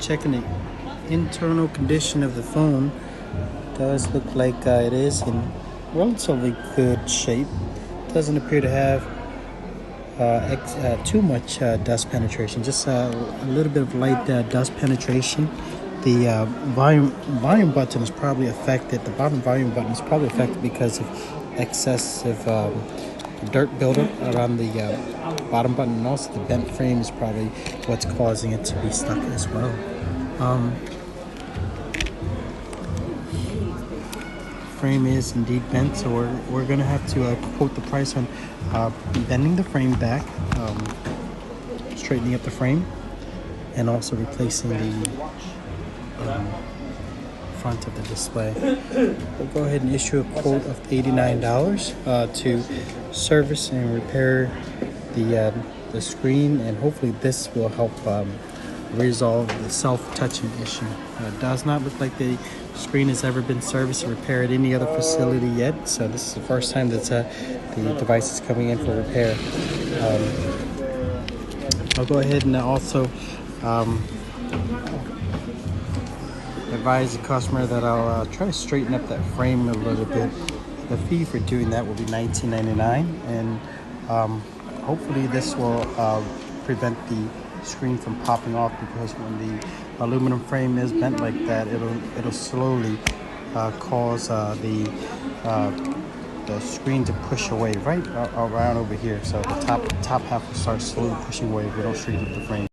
and checking the internal condition of the phone, it does look like it is in relatively good shape. Doesn't appear to have too much dust penetration, just a little bit of light dust penetration. The volume button is probably affected. The bottom volume button is probably affected because of excessive dirt buildup around the bottom button, and also the bent frame is probably what's causing it to be stuck as well. Frame is indeed bent, so we're gonna have to quote the price on bending the frame back, straightening up the frame, and also replacing the front of the display. We'll go ahead and issue a quote of $89 to service and repair the screen, and hopefully this will help resolve the self-touching issue. It does not look like the screen has ever been serviced or repaired at any other facility yet, so this is the first time that the device is coming in for repair. I'll go ahead and also advise the customer that I'll try to straighten up that frame a little bit. The fee for doing that will be $19.99, and hopefully this will prevent the screen from popping off, because when the aluminum frame is bent like that, it'll slowly cause the screen to push away right around over here. So the top half will start slowly pushing away if we don't straighten up the frame.